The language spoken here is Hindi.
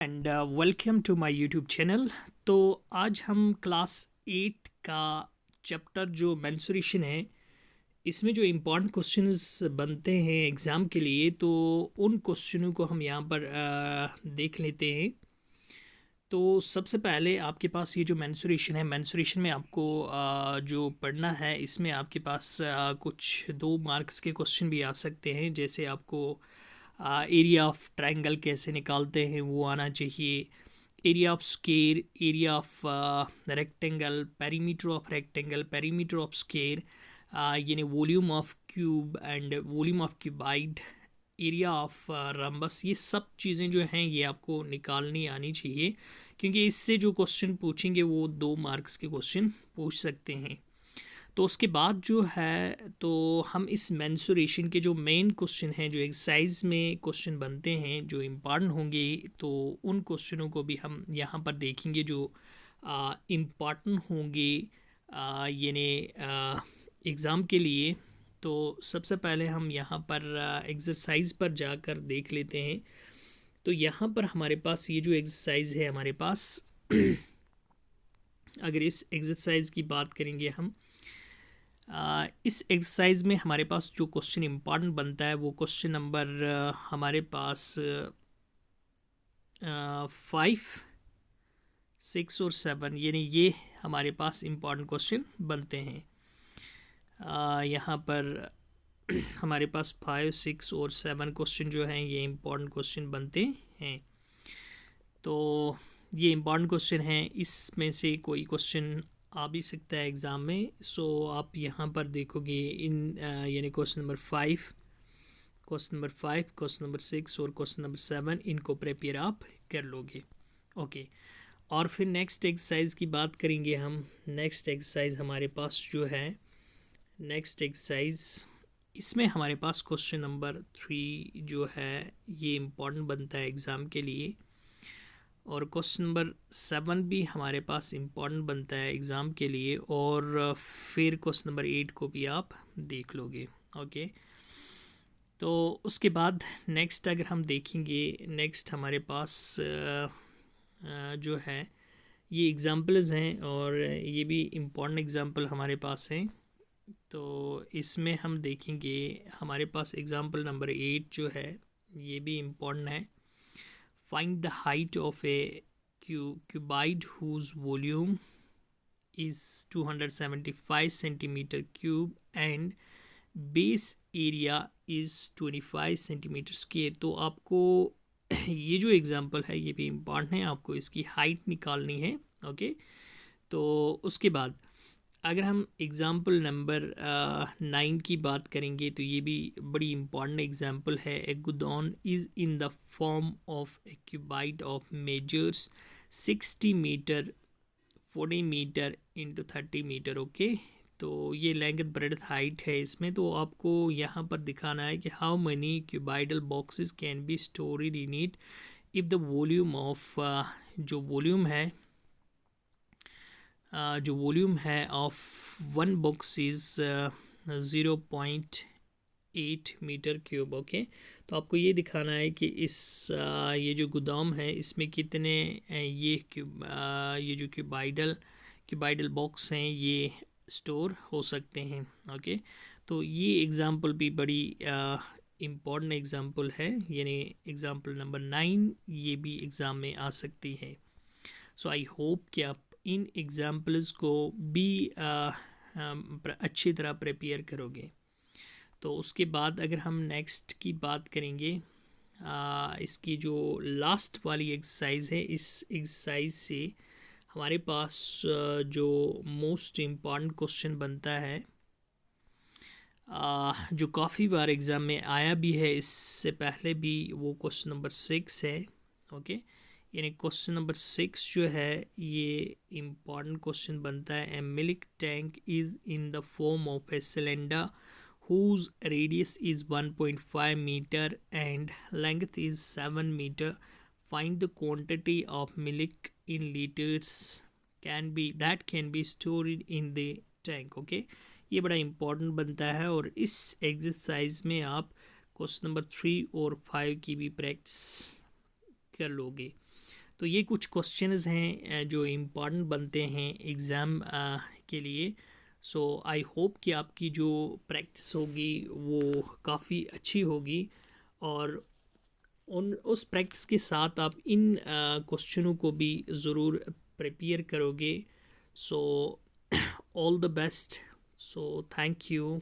And welcome to my YouTube channel. तो आज हम क्लास 8 का चैप्टर जो मेंसुरेशन है, इसमें जो इम्पोर्टेंट क्वेश्चंस बनते हैं एग्ज़ाम के लिए, तो उन क्वेश्चनों को हम यहाँ पर देख लेते हैं। तो सबसे पहले आपके पास ये जो मेंसुरेशन है, मेंसुरेशन में आपको जो पढ़ना है, इसमें आपके पास कुछ 2 मार्क्स के क्वेश्चन भी आ सकते हैं। जैसे आपको एरिया ऑफ ट्रायंगल कैसे निकालते हैं वो आना चाहिए, area of square, area of rectangle, perimeter of rectangle, perimeter of square, यानी volume of cube and volume of cuboid, area of rhombus. ये सब चीज़ें जो हैं ये आपको निकालनी आनी चाहिए, क्योंकि इससे जो क्वेश्चन पूछेंगे वो 2 मार्क्स के क्वेश्चन पूछ सकते हैं। तो उसके बाद जो है, तो हम इस मेंसुरेशन के जो मेन क्वेश्चन हैं, जो एक्सरसाइज में क्वेश्चन बनते हैं, जो इम्पॉर्टेंट होंगे, तो उन क्वेश्चनों को भी हम यहाँ पर देखेंगे जो इम्पॉर्टेंट होंगे यानी एग्ज़ाम के लिए। तो सबसे पहले हम यहाँ पर एक्सरसाइज पर जाकर देख लेते हैं। तो यहाँ पर हमारे पास ये जो एक्सरसाइज है हमारे पास अगर इस एक्सरसाइज की बात करेंगे हम, इस एक्सरसाइज में हमारे पास जो क्वेश्चन इम्पॉर्टेंट बनता है वो क्वेश्चन नंबर हमारे पास 5, 6 और 7, यानी ये हमारे पास इम्पॉर्टेंट क्वेश्चन बनते हैं। यहाँ पर हमारे पास 5, 6 और 7 क्वेश्चन जो हैं ये इम्पॉर्टेंट क्वेश्चन बनते हैं। तो ये इम्पॉर्टेंट क्वेश्चन हैं, इसमें से कोई क्वेश्चन आ भी सकता है एग्ज़ाम में। सो आप यहाँ पर देखोगे इन यानी question number 5, question number 5, question number 6 और क्वेश्चन नंबर 7, इनको प्रिपेयर आप कर लोगे। ओके, और फिर नेक्स्ट एक्सरसाइज की बात करेंगे हम। नेक्स्ट एक्सरसाइज हमारे पास जो है, नेक्स्ट एक्सरसाइज, इसमें हमारे पास क्वेश्चन नंबर 3 जो है ये इम्पॉर्टेंट बनता है एग्ज़ाम के लिए, और क्वेश्चन नंबर 7 भी हमारे पास इम्पॉर्टेंट बनता है एग्ज़ाम के लिए, और फिर क्वेश्चन नंबर 8 को भी आप देख लोगे। ओके, तो उसके बाद नेक्स्ट अगर हम देखेंगे, नेक्स्ट हमारे पास जो है ये एग्ज़ाम्पल्स हैं, और ये भी इम्पॉर्टेंट एग्ज़ाम्पल हमारे पास हैं। तो इसमें हम देखेंगे हमारे पास एग्ज़ाम्पल नंबर 8 जो है ये भी इम्पॉर्टेंट है। Find the height of a cuboid whose volume is 275 centimeter cube and base area is 25 centimeter square। तो आपको ये जो एग्जांपल है ये भी इम्पॉर्टेंट है, आपको इसकी हाइट निकालनी है। ओके, तो उसके बाद अगर हम एग्ज़ाम्पल नंबर 9 की बात करेंगे, तो ये भी बड़ी इम्पॉर्टेंट एग्ज़ाम्पल है। A godown is in the form of a cuboid of measures 60 metre 40 metre into 30 metre. Okay, तो ये लेंथ ब्रेड्थ हाइट है इसमें। तो आपको यहाँ पर दिखाना है कि how many cuboidal boxes can be stored in it if the volume of जो वॉल्यूम है of 1 box is 0.8 metre cube. Okay, तो आपको ये दिखाना है कि इस ये जो गोदाम है इसमें कितने ये जो क्यूबाइडल बॉक्स हैं ये स्टोर हो सकते हैं। ओके, तो ये एग्ज़ाम्पल भी बड़ी इम्पॉर्टेंट एग्ज़ाम्पल है, यानी एग्ज़ाम्पल नंबर 9 ये भी एग्ज़ाम में आ सकती है। सो आई होप कि आप इन एग्ज़ाम्पल्स को भी अच्छी तरह प्रिपेयर करोगे। तो उसके बाद अगर हम नेक्स्ट की बात करेंगे, इसकी जो लास्ट वाली एक्सरसाइज है, इस एक्सरसाइज से हमारे पास जो मोस्ट इम्पॉर्टेंट क्वेश्चन बनता है, जो काफ़ी बार एग्ज़ाम में आया भी है इससे पहले भी, वो क्वेश्चन नंबर 6 है। ओके, यानी क्वेश्चन नंबर 6 जो है ये इम्पॉर्टेंट क्वेश्चन बनता है। A milk tank is in the form of a cylinder whose radius is 1.5 meter and length is 7 meter. Find the quantity of milk in liters that can be stored in the tank. Okay, ये बड़ा इम्पॉर्टेंट बनता है, और इस एक्सरसाइज में आप क्वेश्चन नंबर 3 और 5 की भी प्रैक्टिस कर लोगे। तो ये कुछ क्वेश्चंस हैं जो इम्पॉर्टेंट बनते हैं एग्ज़ाम के लिए। सो आई होप कि आपकी जो प्रैक्टिस होगी वो काफ़ी अच्छी होगी, और उस प्रैक्टिस के साथ आप इन क्वेश्चनों को भी ज़रूर प्रिपेयर करोगे। So all the best. So thank you.